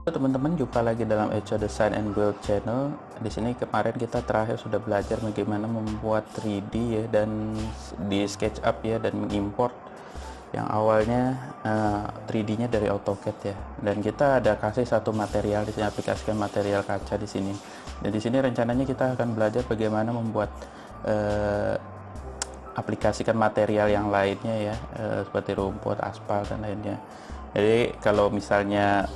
Teman-teman, jumpa lagi dalam Echo Design and Build channel. Di sini kemarin kita terakhir sudah belajar bagaimana membuat 3D ya, dan di SketchUp ya, dan mengimport yang awalnya 3D-nya dari AutoCAD ya. Dan kita ada kasih satu material di sini, aplikasikan material kaca di sini. Dan di sini rencananya kita akan belajar bagaimana membuat aplikasikan material yang lainnya ya, seperti rumput, aspal dan lainnya. Jadi kalau misalnya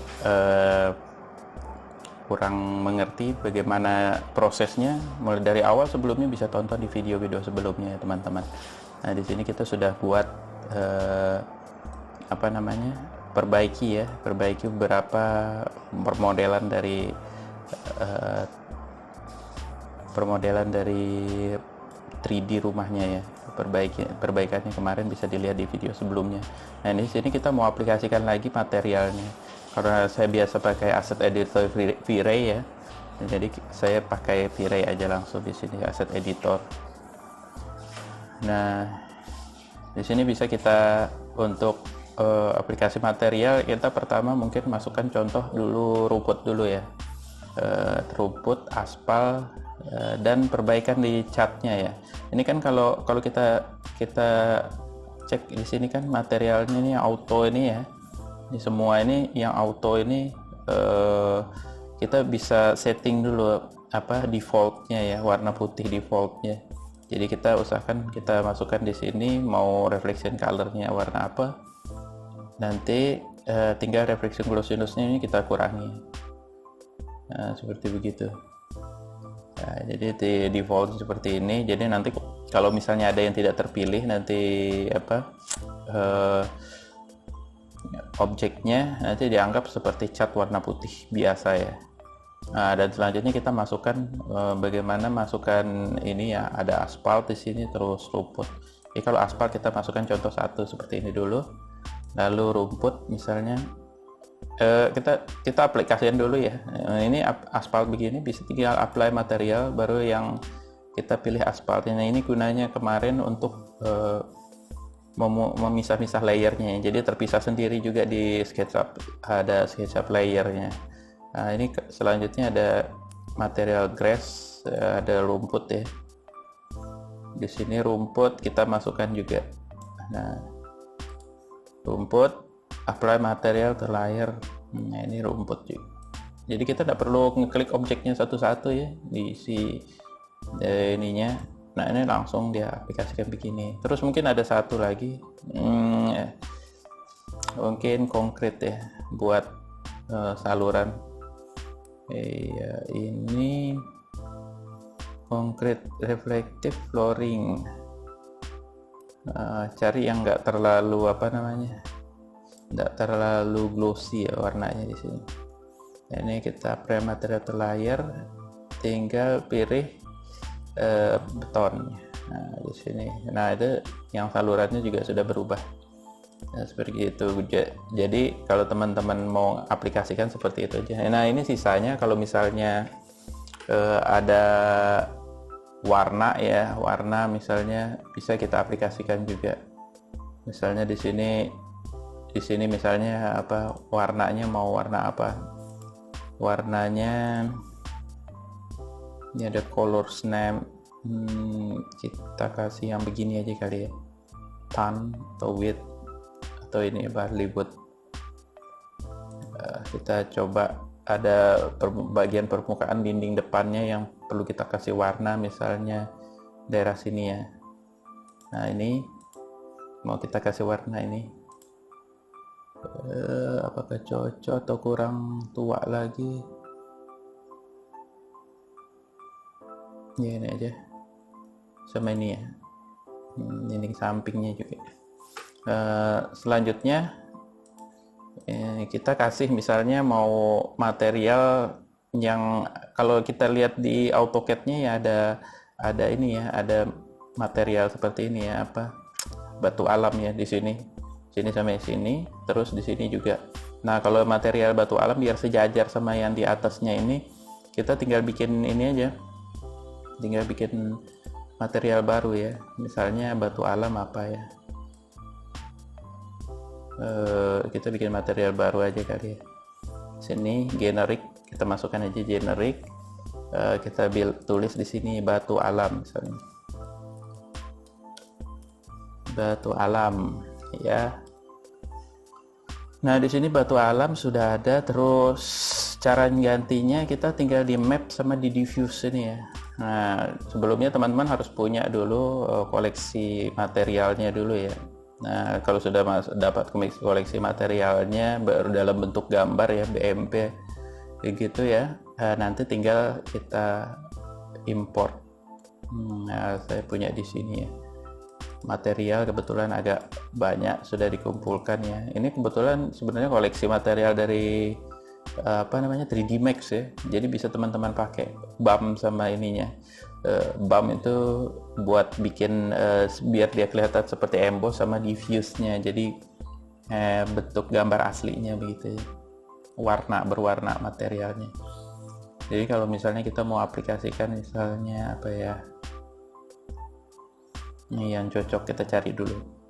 kurang mengerti bagaimana prosesnya mulai dari awal, sebelumnya bisa tonton di video-video sebelumnya ya teman-teman. Nah di sini kita sudah buat perbaiki beberapa permodelan dari 3D rumahnya ya. Perbaikannya kemarin bisa dilihat di video sebelumnya. Nah di sini kita mau aplikasikan lagi materialnya. Karena saya biasa pakai asset editor V-Ray ya, jadi saya pakai V-Ray aja langsung di sini, asset editor. Nah di sini bisa kita untuk aplikasi material, kita pertama mungkin masukkan contoh dulu rumput dulu ya, rumput, aspal, dan perbaikan di catnya ya. Ini kan kalau kita cek di sini kan materialnya ini auto ini ya. Ini semua ini yang auto ini kita bisa setting dulu defaultnya ya, warna putih defaultnya. Jadi kita usahakan kita masukkan di sini mau reflection colornya warna apa. Nanti tinggal reflection glossiness-nya ini kita kurangi. Nah, seperti begitu. Nah, jadi di default seperti ini. Jadi nanti kalau misalnya ada yang tidak terpilih, nanti objeknya nanti dianggap seperti cat warna putih biasa ya. Nah, dan selanjutnya kita masukkan bagaimana masukkan ini ya, ada aspal di sini, terus rumput. Jadi kalau aspal kita masukkan contoh satu seperti ini dulu, lalu rumput misalnya kita aplikasikan dulu ya. Ini aspal begini, bisa tinggal apply material baru yang kita pilih aspalnya. Nah, ini gunanya kemarin untuk memisah-misah layernya, jadi terpisah sendiri juga di SketchUp, ada SketchUp layernya. Nah ini selanjutnya ada material grass, ada rumput ya. Di sini rumput kita masukkan juga. Nah rumput, apply material ke layer. Nah ini rumput juga. Jadi kita tidak perlu ngeklik objeknya satu-satu ya, diisi ininya. Nah ini langsung dia aplikasikan begini. Terus mungkin ada satu lagi, mungkin konkret ya, buat saluran. Ini konkret reflective flooring. Cari yang nggak terlalu nggak terlalu glossy ya warnanya di sini. Nah, ini kita apply material ke layer, tinggal pilih beton. Nah di sini, nah itu yang salurannya juga sudah berubah. Nah, seperti itu. Jadi kalau teman-teman mau aplikasikan seperti itu aja. Nah ini sisanya kalau misalnya ada warna ya, warna misalnya bisa kita aplikasikan juga. Misalnya di sini misalnya warnanya mau warna apa? Warnanya ini ada color snap, kita kasih yang begini aja kali ya, tan atau width, atau ini barley wood. Kita coba ada bagian permukaan dinding depannya yang perlu kita kasih warna, misalnya daerah sini ya. Nah ini mau kita kasih warna ini, apakah cocok atau kurang tua lagi? Ya ini aja, sama ini ya, ini sampingnya juga. Selanjutnya kita kasih misalnya mau material yang kalau kita lihat di AutoCAD-nya ya, ada ini ya, ada material seperti ini ya, batu alam ya, di sini sampai sini, terus di sini juga. Nah kalau material batu alam biar sejajar sama yang di atasnya ini, kita tinggal bikin ini aja, tinggal bikin material baru ya, misalnya batu alam ya, kita bikin material baru aja kali ya. Sini generik, kita masukkan aja generik. Kita tulis di sini batu alam misalnya. Batu alam ya. Nah, di sini batu alam sudah ada, terus cara gantinya kita tinggal di map sama di diffuse ini ya. Nah, sebelumnya teman-teman harus punya dulu koleksi materialnya dulu ya. Nah, kalau sudah dapat koleksi materialnya dalam bentuk gambar ya, BMP kayak gitu ya, nanti tinggal kita import. Nah, saya punya di sini ya. Material kebetulan agak banyak sudah dikumpulkan ya. Ini kebetulan sebenarnya koleksi material dari 3D Max ya. Jadi bisa teman-teman pakai BAM sama ininya. BAM itu buat bikin biar dia kelihatan seperti emboss sama diffuse-nya. Jadi bentuk gambar aslinya begitu ya. Berwarna materialnya. Jadi kalau misalnya kita mau aplikasikan misalnya apa ya, ini yang cocok kita cari dulu.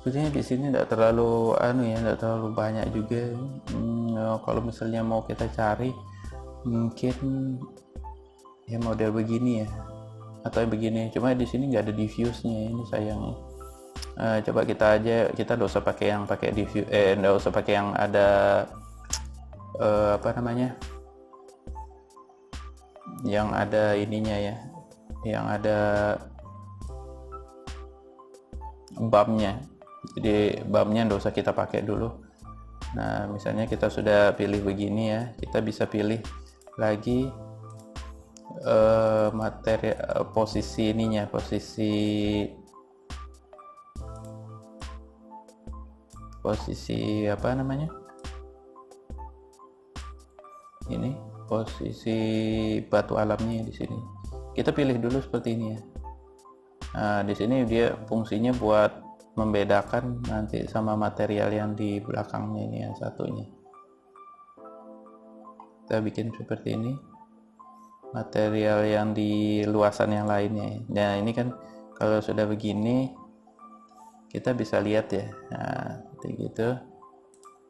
Sebenarnya di sini tidak terlalu tidak terlalu banyak juga. Kalau misalnya mau kita cari mungkin ya model begini ya, atau begini. Cuma di sini nggak ada diffuse-nya, ini sayangnya. Coba kita nggak usah pakai yang diffuse, nggak usah pakai yang ada yang ada ininya ya, yang ada BAM-nya. Jadi BAM-nya nggak usah kita pakai dulu. Nah, misalnya kita sudah pilih begini ya, kita bisa pilih lagi materi posisi ininya, posisi ini posisi batu alamnya di sini. Kita pilih dulu seperti ini ya. Nah, di sini dia fungsinya buat membedakan nanti sama material yang di belakangnya ini yang satunya. Kita bikin seperti ini, material yang di luasan yang lainnya. Nah, ini kan kalau sudah begini kita bisa lihat ya. Nah, seperti gitu.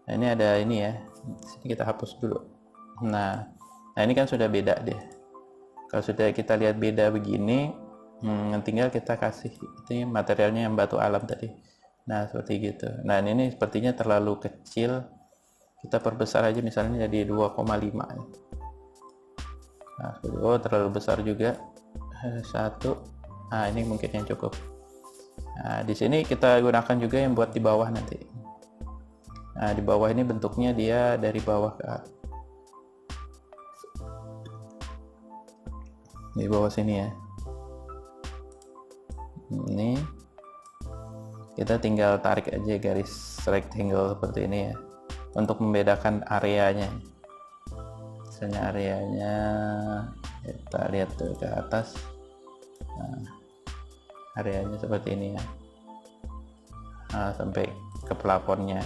Nah, ini ada ini ya. Sini kita hapus dulu. Nah, ini kan sudah beda deh. Kalau sudah kita lihat beda begini, tinggal kita kasih ini materialnya yang batu alam tadi. Nah, seperti gitu. Nah, ini sepertinya terlalu kecil, kita perbesar aja misalnya jadi 2,5 ya. Nah, terlalu besar juga. 1. Nah, ini mungkin yang cukup. Nah, di sini kita gunakan juga yang buat di bawah nanti. Nah, di bawah ini bentuknya dia dari bawah ke atas. Di bawah sini ya. Ini kita tinggal tarik aja garis rectangle seperti ini ya, untuk membedakan areanya. Misalnya areanya kita lihat tuh ke atas. Nah, areanya seperti ini ya. Nah, sampai ke plafonnya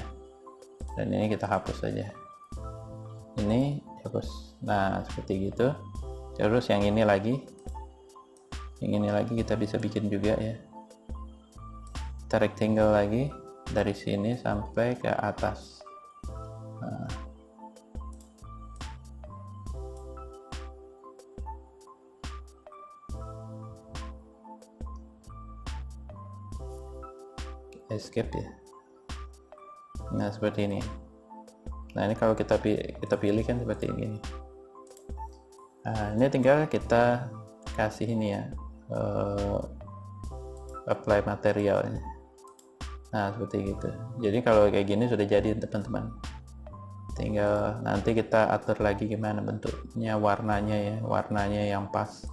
dan ini kita hapus saja, ini hapus. Nah seperti gitu. Terus yang ini lagi kita bisa bikin juga ya, kita rectangle lagi dari sini sampai ke atas. Nah, escape ya. Nah seperti ini. Nah ini kalau kita pilih kan seperti ini. Nah ini tinggal kita kasih ini ya, apply materialnya. Nah seperti gitu. Jadi kalau kayak gini sudah jadi teman-teman, tinggal nanti kita atur lagi gimana bentuknya, warnanya ya, warnanya yang pas.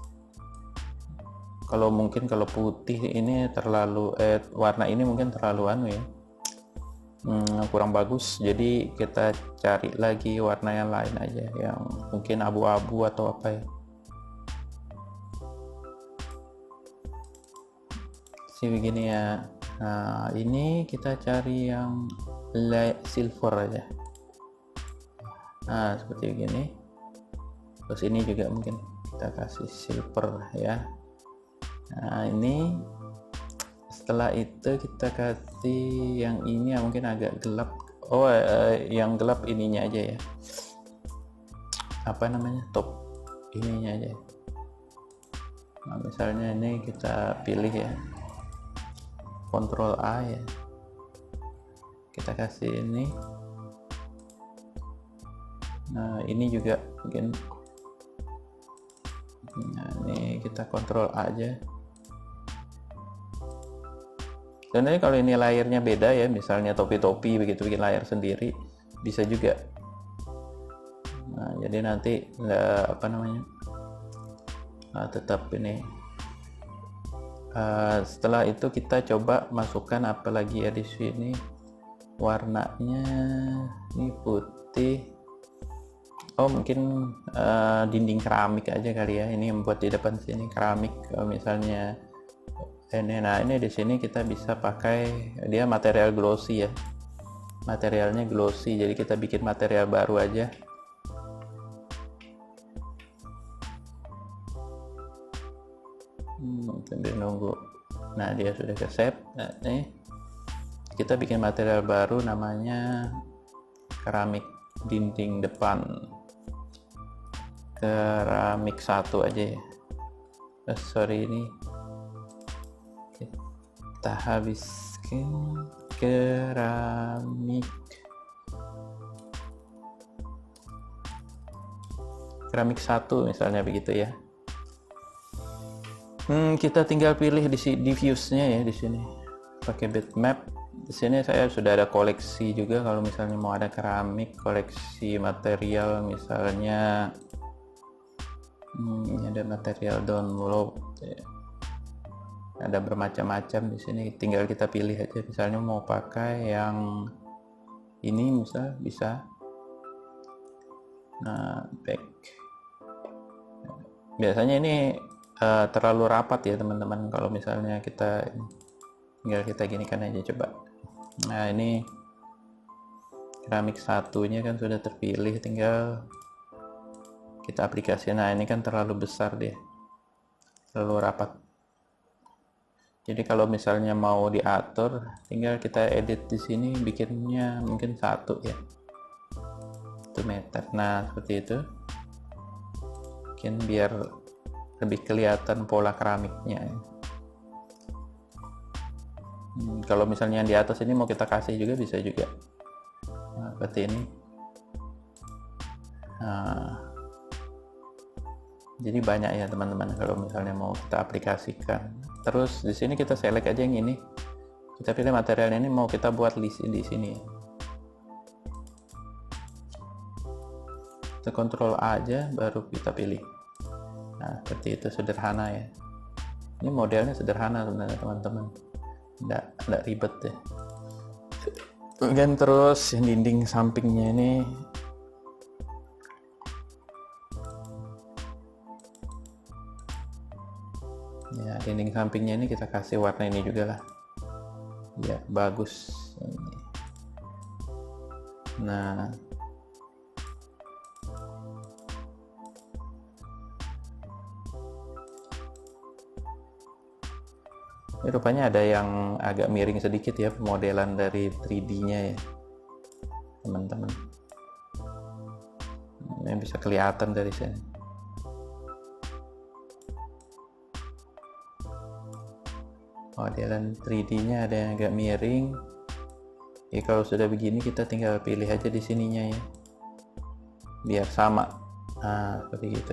Kalau mungkin kalau putih ini terlalu warna ini mungkin terlalu anu ya, kurang bagus, jadi kita cari lagi warna yang lain aja, yang mungkin abu-abu atau apa ya. Begini ya. Nah ini kita cari yang silver aja. Nah seperti begini. Terus ini juga mungkin kita kasih silver ya. Nah ini setelah itu kita kasih yang ini ya, mungkin agak gelap. Yang gelap ininya aja ya, apa namanya, top ininya aja. Nah misalnya ini kita pilih ya, Ctrl A ya, kita kasih ini. Nah ini juga mungkin, nah ini kita Ctrl A aja. Sebenarnya kalau ini layarnya beda ya, misalnya topi-topi begitu, bikin layar sendiri bisa juga. Nah jadi nanti apa namanya, tetap ini. Setelah itu kita coba masukkan apa lagi ya di sini, warnanya ini putih. Mungkin dinding keramik aja kali ya, ini yang buat di depan sini keramik. Kalau misalnya ini, nah ini di sini kita bisa pakai, dia material glossy ya, materialnya glossy, jadi kita bikin material baru aja. Sambil nunggu. Nah dia sudah ke save. Nah nih kita bikin material baru namanya keramik dinding depan, keramik 1 aja ya. Sorry, ini kita habiskan keramik 1 misalnya begitu ya. Kita tinggal pilih di diffuse-nya ya, di sini pakai bitmap. Di sini saya sudah ada koleksi juga, kalau misalnya mau ada keramik, koleksi material misalnya. Ini ada material download ya. Ada bermacam-macam di sini, tinggal kita pilih aja. Misalnya mau pakai yang ini misal bisa. Nah back, biasanya ini terlalu rapat ya teman-teman, kalau misalnya kita tinggal kita ginikan aja coba. Nah ini keramik 1-nya kan sudah terpilih, tinggal kita aplikasi. Nah ini kan terlalu besar dia, terlalu rapat. Jadi kalau misalnya mau diatur, tinggal kita edit di sini, bikinnya mungkin 1 ya, 1 meter. Nah seperti itu, mungkin biar lebih kelihatan pola keramiknya. Kalau misalnya yang di atas ini mau kita kasih juga bisa juga. Nah, seperti ini. Nah, jadi banyak ya teman-teman kalau misalnya mau kita aplikasikan. Terus di sini kita select aja yang ini, kita pilih material ini, mau kita buat list di sini. Kita Ctrl A aja, baru kita pilih. Nah seperti itu, sederhana ya. Ini modelnya sederhana sebenarnya teman-teman, nggak ribet ya. Kemudian terus yang dinding sampingnya ini, ya dinding sampingnya ini kita kasih warna ini juga lah ya, bagus ini. Nah, ini rupanya ada yang agak miring sedikit ya pemodelan dari 3D-nya ya, teman-teman. Ini bisa kelihatan dari sini. Modelan 3D-nya ada yang agak miring. Ya kalau sudah begini kita tinggal pilih aja di sininya ya, biar sama. Nah, seperti gitu.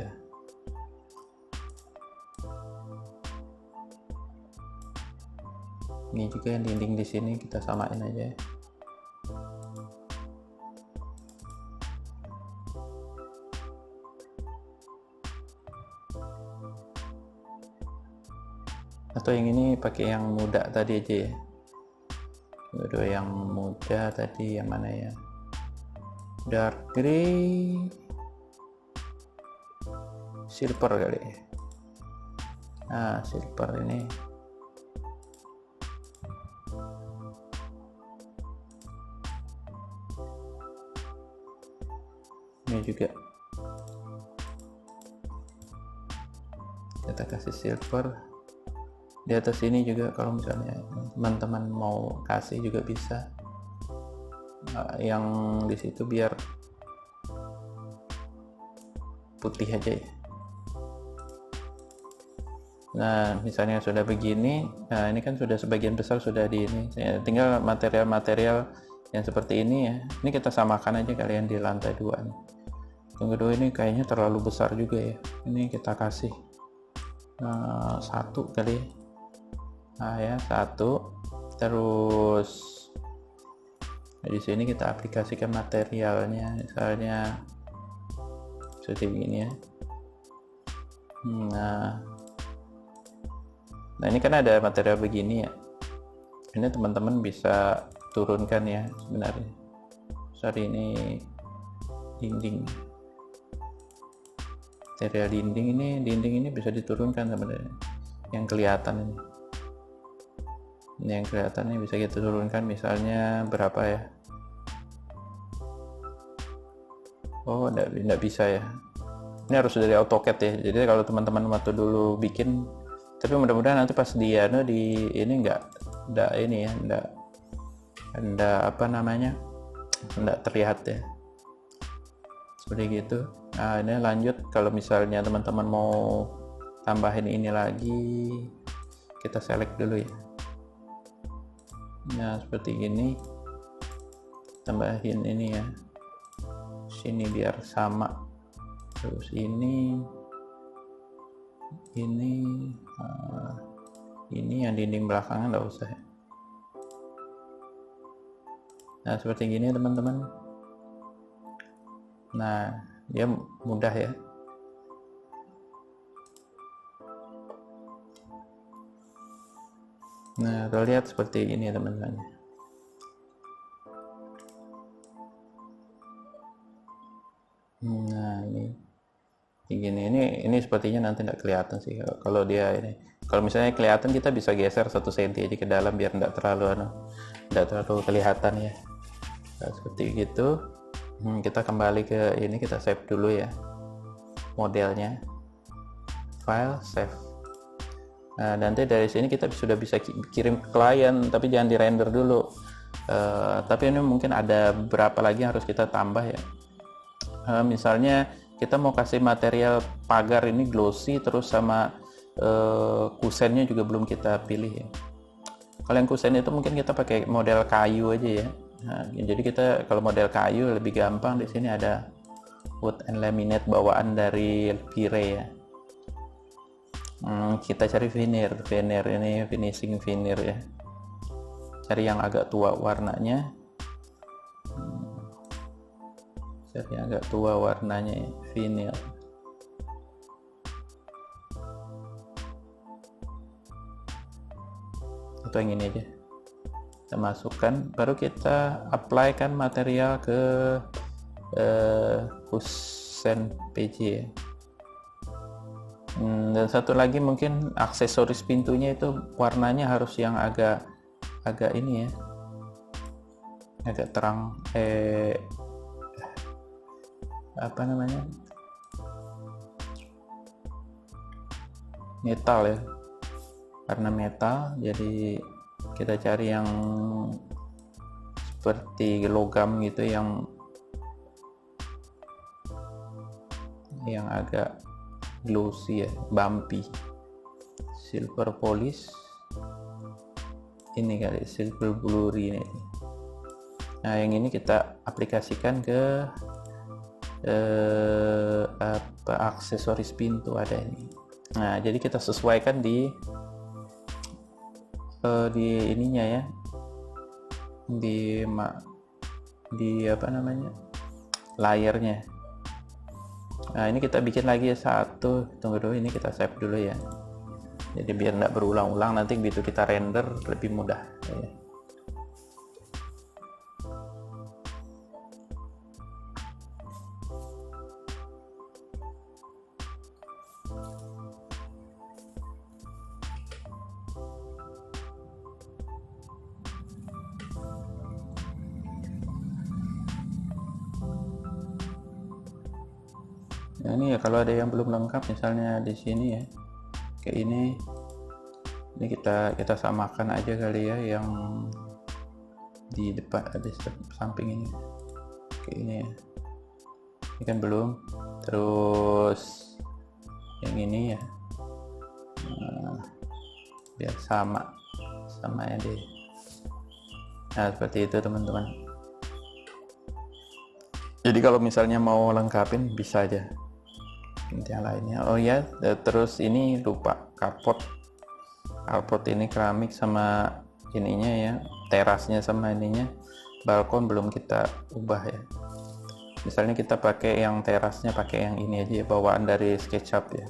Ini juga yang dinding di sini kita samain aja. Atau yang ini pakai yang muda tadi aja ya. Udah yang muda tadi yang mana ya? Dark gray, silver kali. Nah, silver ini. Ini juga kita kasih silver. Di atas ini juga kalau misalnya teman-teman mau kasih juga bisa. Yang di situ biar putih aja ya. Nah, misalnya sudah begini, nah ini kan sudah sebagian besar sudah di ini. Tinggal material-material yang seperti ini ya. Ini kita samakan aja kalian di lantai 2 nih. Yang kedua ini kayaknya terlalu besar juga ya. Ini kita kasih 1 kali ya. Nah ya, 1. Terus di sini kita aplikasikan materialnya, misalnya seperti begini ya. Nah ini kan ada material begini ya. Ini teman-teman bisa turunkan ya sebenarnya. Sorry, ini dinding. Material dinding ini bisa diturunkan sebenarnya. Yang kelihatan ini. Ini yang kelihatan ini bisa kita turunkan, misalnya berapa ya? Oh, enggak bisa ya. Ini harus dari AutoCAD ya. Jadi kalau teman-teman waktu dulu bikin, tapi mudah-mudahan nanti pas dia di ini enggak ini ya, enggak apa namanya? Enggak terlihat ya. Seperti gitu. Nah, ini lanjut kalau misalnya teman-teman mau tambahin ini lagi, kita select dulu ya. Nah, seperti gini. Tambahin ini ya. Sini biar sama. Terus ini yang dinding belakangnya nggak usah ya. Nah, seperti gini teman-teman. Nah, dia mudah ya. Nah, terlihat seperti ini teman-teman. Nah, ini sepertinya nanti tidak kelihatan sih kalau dia ini. Kalau misalnya kelihatan, kita bisa geser 1 cm aja ke dalam biar tidak terlalu kelihatan ya. Nah, seperti gitu. Kita kembali ke ini, kita save dulu ya modelnya. File, save. Nah, nanti dari sini kita sudah bisa kirim ke klien, tapi jangan di render dulu. Tapi ini mungkin ada berapa lagi yang harus kita tambah ya. Misalnya kita mau kasih material pagar ini glossy, terus sama kusennya juga belum kita pilih ya. Kalau yang kusen itu mungkin kita pakai model kayu aja ya. Nah, jadi kita kalau model kayu lebih gampang, di sini ada wood and laminate bawaan dari Pire ya. Kita cari veneer ini, finishing veneer ya. Cari yang agak tua warnanya. Cari yang agak tua warnanya ya, veneer. Atau yang ini aja. Kita masukkan, baru kita apply kan material ke kusen PJ ya. Dan satu lagi mungkin aksesoris pintunya itu warnanya harus yang agak ini ya, agak terang, apa namanya, metal ya, karena metal jadi kita cari yang seperti logam gitu, yang agak glossy ya, bumpy. Silver polish ini kali, silver blurry ini. Nah yang ini kita aplikasikan ke aksesoris pintu ada ini. Nah jadi kita sesuaikan di ininya ya, di apa namanya, layarnya. Nah ini kita bikin lagi satu, tunggu dulu, ini kita save dulu ya, jadi biar tidak berulang-ulang, nanti begitu kita render lebih mudah ya. Nah ini ya, kalau ada yang belum lengkap misalnya di sini ya, kayak ini kita samakan aja kali ya, yang di depan, di samping ini kayak ini ya, ini kan belum. Terus yang ini ya, biar sama ya deh. Nah seperti itu teman-teman. Jadi kalau misalnya mau lengkapin bisa aja yang lainnya. Oh ya, terus ini lupa, carport ini keramik sama ininya ya, terasnya sama ininya, balkon belum kita ubah ya. Misalnya kita pakai yang terasnya, pakai yang ini aja ya, bawaan dari SketchUp ya,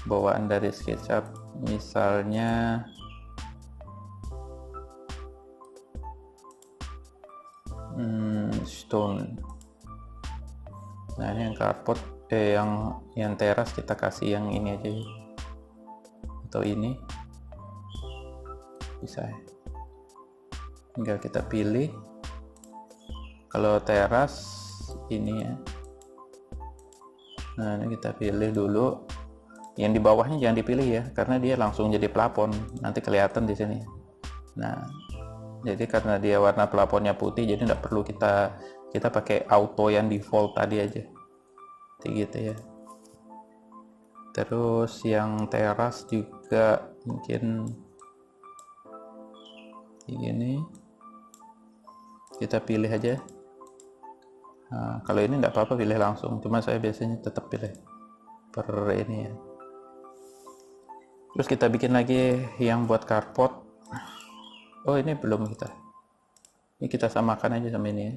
bawaan dari SketchUp, misalnya stone. Nah ini yang carport, yang teras kita kasih yang ini aja ya, atau ini bisa ya, tinggal kita pilih. Kalau teras ini ya, nah ini kita pilih dulu, yang di bawahnya jangan dipilih ya, karena dia langsung jadi plafon, nanti kelihatan di sini. Nah jadi karena dia warna plafonnya putih, jadi tidak perlu kita pakai auto yang default tadi aja, gitu ya. Terus yang teras juga mungkin ini kita pilih aja. Nah, kalau ini enggak apa-apa pilih langsung, cuma saya biasanya tetap pilih per ini ya. Terus kita bikin lagi yang buat carport. Oh ini belum ini kita samakan aja sama ini.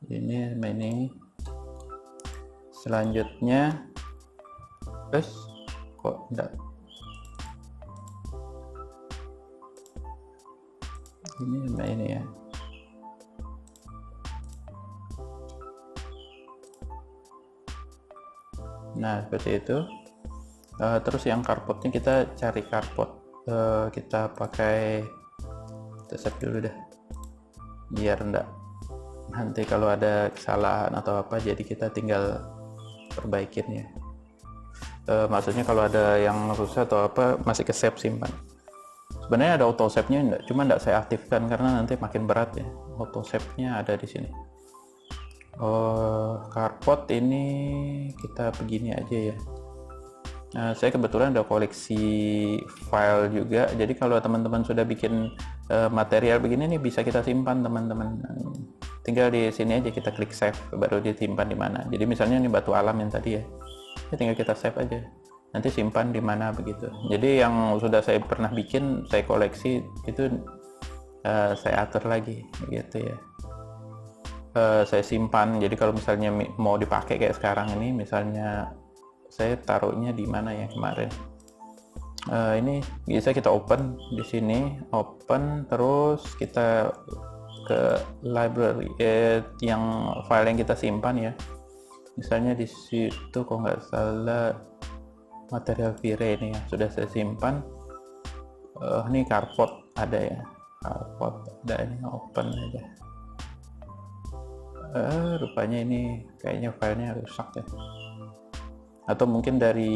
Ini sama ini. Selanjutnya, kok enggak? Ini sama ini ya. Nah seperti itu. Terus yang carportnya kita cari carport, kita pakai, kita save dulu dah, biar enggak nanti kalau ada kesalahan atau apa, jadi kita tinggal perbaikin ya. Maksudnya kalau ada yang rusak atau apa, masih ke save, simpan. Sebenarnya ada auto save nya, cuma enggak saya aktifkan karena nanti makin berat ya. Auto save nya ada di sini. Carport ini kita begini aja ya. Nah, saya kebetulan ada koleksi file juga, jadi kalau teman-teman sudah bikin material begini nih, bisa kita simpan teman-teman. Tinggal di sini aja kita klik save, baru disimpan di mana. Jadi misalnya ini batu alam yang tadi ya, tinggal kita save aja, nanti simpan di mana begitu. Jadi yang sudah saya pernah bikin, saya koleksi itu, saya atur lagi gitu ya. Saya simpan, jadi kalau misalnya mau dipakai kayak sekarang ini, misalnya saya taruhnya di mana ya kemarin, ini bisa kita open di sini, open, terus kita ke library, yang file yang kita simpan ya, misalnya di situ kok nggak salah material vire ini ya, sudah saya simpan. Ini carport ada ya, carport ada ini, open aja. Rupanya ini kayaknya filenya rusak ya, atau mungkin dari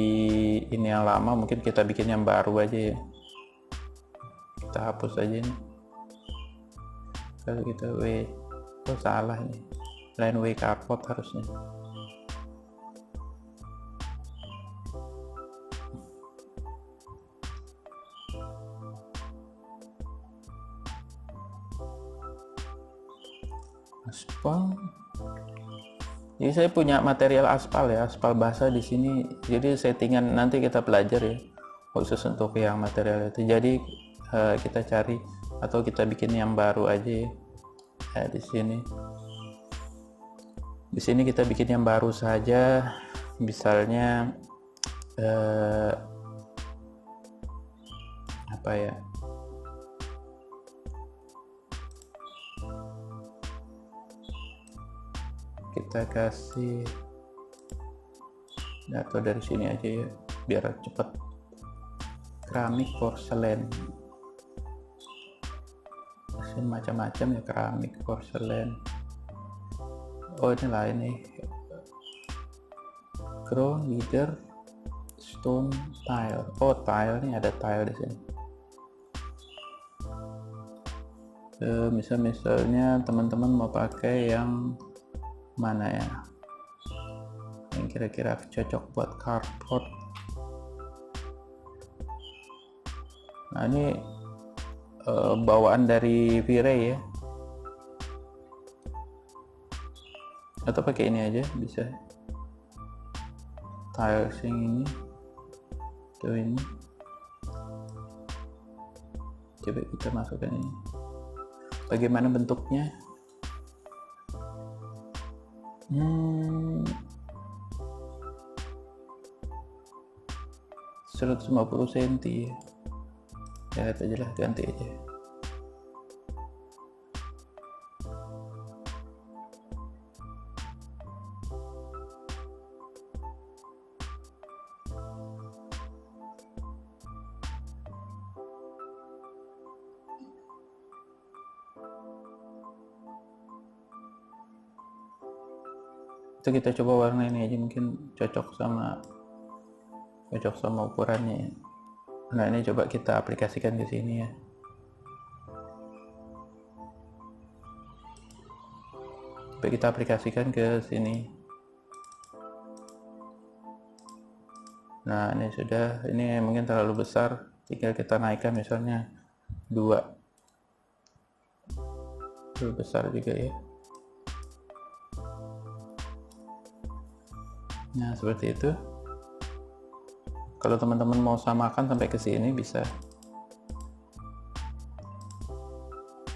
ini yang lama, mungkin kita bikin yang baru aja ya. Kita hapus aja nih. Kalau kita salah nih, line way carport harusnya. Aspal. Jadi saya punya material aspal ya, aspal basah di sini. Jadi settingan nanti kita belajar ya, khusus untuk yang material itu. Jadi kita cari atau kita bikin yang baru aja ya. Di sini. Di sini kita bikin yang baru saja. Misalnya apa ya? Kita kasih atau dari sini aja ya biar cepet. Keramik, porselen, macam-macam ya, keramik, porselen. Oh ini lain nih, crown, leather, stone, tile. Oh tile nih, ada tile di sini. Misalnya teman-teman mau pakai yang mana ya, yang kira-kira cocok buat carport. Nah ini bawaan dari V-Ray ya, atau pakai ini aja bisa. Tiles yang ini tuh, ini coba kita masukkan ini. Bagaimana bentuknya? 150 cm ya, lihat aja lah, ganti aja. Itu kita coba warna ini aja, mungkin cocok sama ukurannya ya. Nah ini coba kita aplikasikan ke sini ya. Coba kita aplikasikan ke sini. Nah ini sudah, ini mungkin terlalu besar, tinggal kita naikkan misalnya 2. Terlalu besar juga ya. Nah seperti itu. Kalau teman-teman mau samakan sampai ke sini bisa.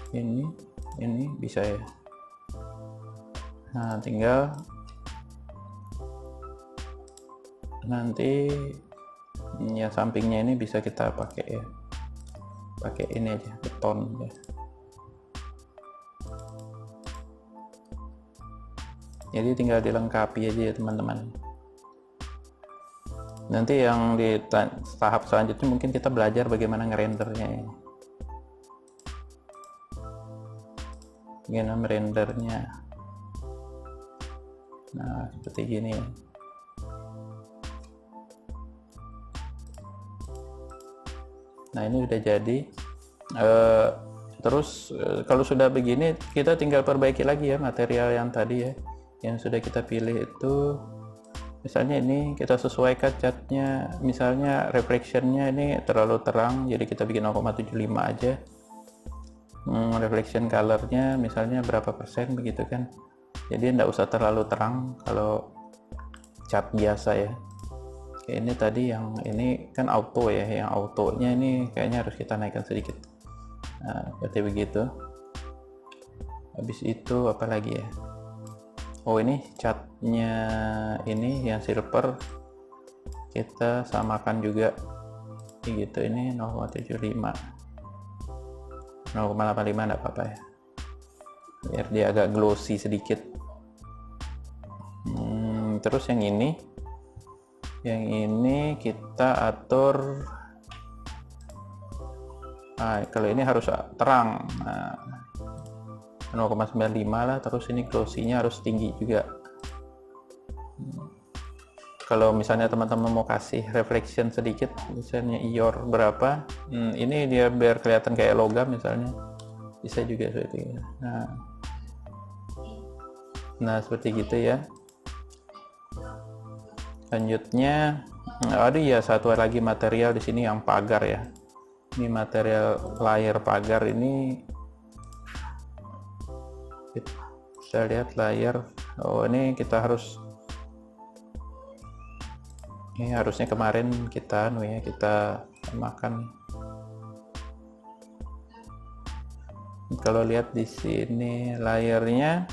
Ini bisa ya. Nah tinggal nanti ya sampingnya ini bisa kita pakai ya. Pakai ini aja, beton ya. Jadi tinggal dilengkapi aja ya teman-teman. Nanti yang di tahap selanjutnya mungkin kita belajar bagaimana ngerendernya ya. Bagaimana merendernya. Nah seperti gini ya. Nah ini udah jadi. Terus kalau sudah begini kita tinggal perbaiki lagi ya material yang tadi ya, yang sudah kita pilih itu. Misalnya ini kita sesuaikan catnya, misalnya reflectionnya ini terlalu terang, jadi kita bikin 0,75 aja. Reflection colornya misalnya berapa persen begitu kan, jadi tidak usah terlalu terang kalau cat biasa ya. Kayak ini tadi, yang ini kan auto ya, yang autonya ini kayaknya harus kita naikkan sedikit. Nah seperti begitu. Habis itu apa lagi ya, oh ini catnya ini yang silver kita samakan juga gitu, ini 0,75 0,85 enggak apa-apa ya, biar dia agak glossy sedikit. Terus yang ini kita atur Nah, kalau ini harus terang. Nah, 0,95 lah, terus ini glossy-nya harus tinggi juga. Kalau misalnya teman-teman mau kasih reflection sedikit, misalnya IOR berapa, ini dia biar kelihatan kayak logam misalnya, bisa juga seperti ini. Nah seperti gitu ya. Selanjutnya ada ya satu lagi material di sini yang pagar ya. Ini material layer pagar ini, bisa lihat layer. Oh ini kita harus, ini harusnya kemarin kita kita makan. Kalau lihat di sini layernya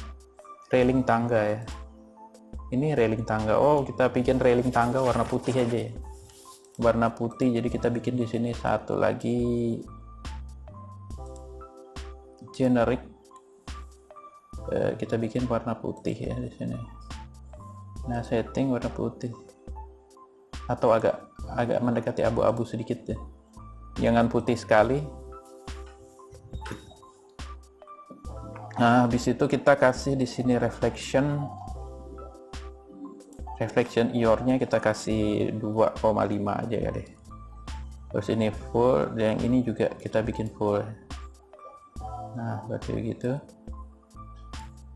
railing tangga ya. Ini railing tangga. Oh, kita bikin railing tangga warna putih aja ya. Warna putih. Jadi kita bikin di sini satu lagi generic. Kita bikin warna putih ya di sini. Nah, setting warna putih. Atau agak mendekati abu-abu sedikit ya. Jangan putih sekali. Nah, habis itu kita kasih di sini reflection IOR-nya kita kasih 2,5 aja ya deh. Terus ini full, dan yang ini juga kita bikin full. Nah, berarti begitu.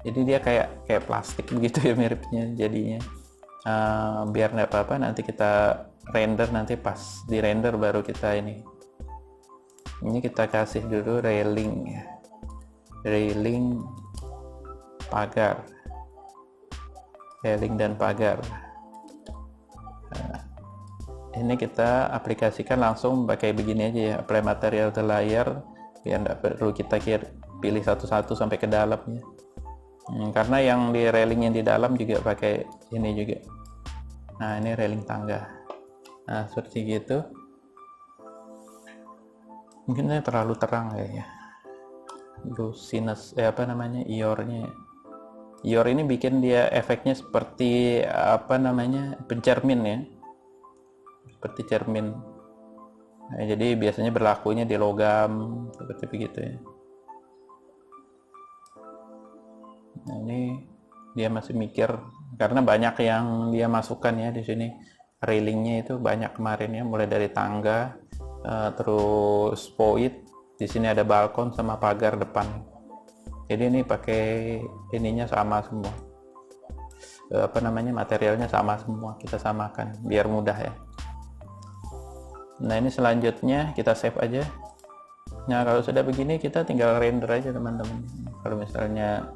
Jadi dia kayak plastik begitu ya miripnya jadinya. Biar nggak apa-apa, nanti kita render, nanti pas di render baru kita ini kita kasih dulu railing pagar, railing dan pagar. Ini kita aplikasikan langsung pakai begini aja ya, apply material to layer, biar nggak perlu kita pilih satu-satu sampai ke dalamnya. Karena yang di railing yang di dalam juga pakai ini juga. Nah ini railing tangga. Nah seperti gitu. Mungkin ini terlalu terang kayaknya. Glossiness IOR-nya. IOR ini bikin dia efeknya seperti pencermin ya. Seperti cermin. Nah, jadi biasanya berlakunya di logam seperti begitu ya. Nah, ini dia masih mikir karena banyak yang dia masukkan ya di sini. Railingnya itu banyak kemarin ya, mulai dari tangga, terus void. Di sini ada balkon sama pagar depan. Jadi ini pakai ininya sama semua. Materialnya sama semua, kita samakan biar mudah ya. Nah ini selanjutnya kita save aja. Nah kalau sudah begini kita tinggal render aja teman-teman. Kalau misalnya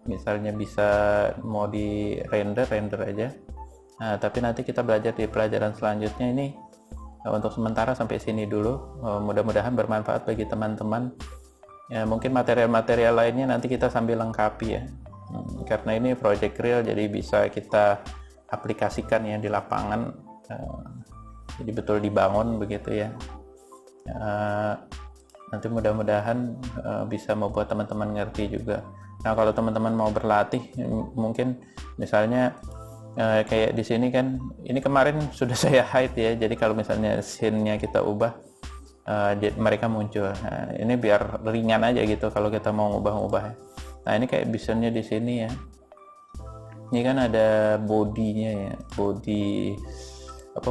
misalnya bisa mau di render aja. Nah tapi nanti kita belajar di pelajaran selanjutnya. Ini untuk sementara sampai sini dulu. Mudah-mudahan bermanfaat bagi teman-teman ya. Mungkin material-material lainnya nanti kita sambil lengkapi ya, karena ini project real jadi bisa kita aplikasikan ya di lapangan. Jadi betul dibangun begitu ya. Nanti mudah-mudahan bisa membuat teman-teman ngerti juga. Nah kalau teman-teman mau berlatih, mungkin misalnya kayak di sini kan, ini kemarin sudah saya hide ya. Jadi kalau misalnya scene-nya kita ubah, mereka muncul. Nah, ini biar ringan aja gitu kalau kita mau ngubah-ngubah. Nah ini kayak visionnya di sini ya. Ini kan ada bodinya ya, body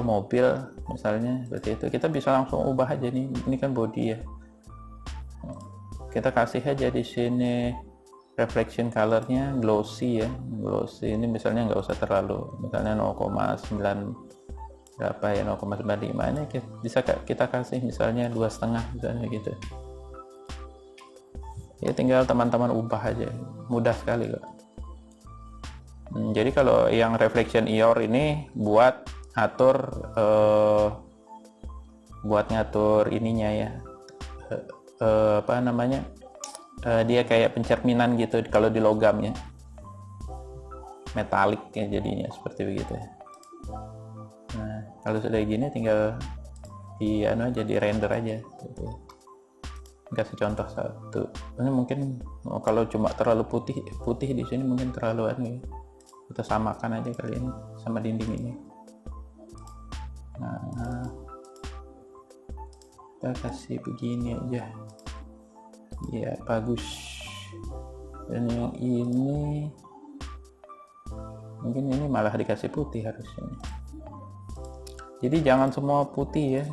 mobil misalnya seperti itu. Kita bisa langsung ubah aja nih. Ini kan body ya. Kita kasih aja di sini reflection colornya glossy ya. Glossy ini misalnya nggak usah terlalu, misalnya 0,9 berapa ya, 0,95 ini bisa kita kasih misalnya 2,5 misalnya gitu ya. Tinggal teman-teman ubah aja, mudah sekali kok. Jadi kalau yang reflection IOR ini buat ngatur ininya ya, dia kayak pencerminan gitu kalau di logam ya, metalik ya jadinya seperti begitu ya. Nah kalau sudah gini tinggal di render aja gitu. Kasih contoh satu. Ini mungkin kalau cuma terlalu putih di sini mungkin terlalu kita samakan aja kali ini sama dinding ini. Nah, kita kasih begini aja ya, bagus. Dan yang ini mungkin ini malah dikasih putih harusnya. Jadi jangan semua putih ya,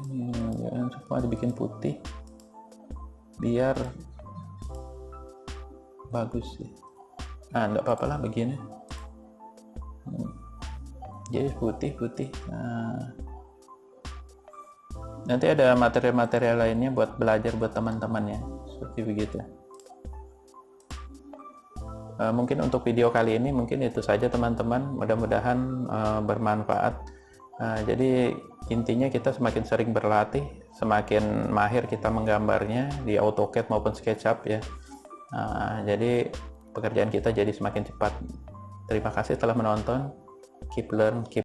jangan semua dibikin putih biar bagus ya. Enggak apa-apa lah begini. Jadi putih. Nanti ada material-material lainnya buat belajar buat teman-teman ya, seperti begitu. Mungkin untuk video kali ini mungkin itu saja teman-teman, mudah-mudahan bermanfaat. Jadi intinya kita semakin sering berlatih, semakin mahir kita menggambarnya di AutoCAD maupun SketchUp ya. Jadi pekerjaan kita jadi semakin cepat. Terima kasih telah menonton. Keep learn, keep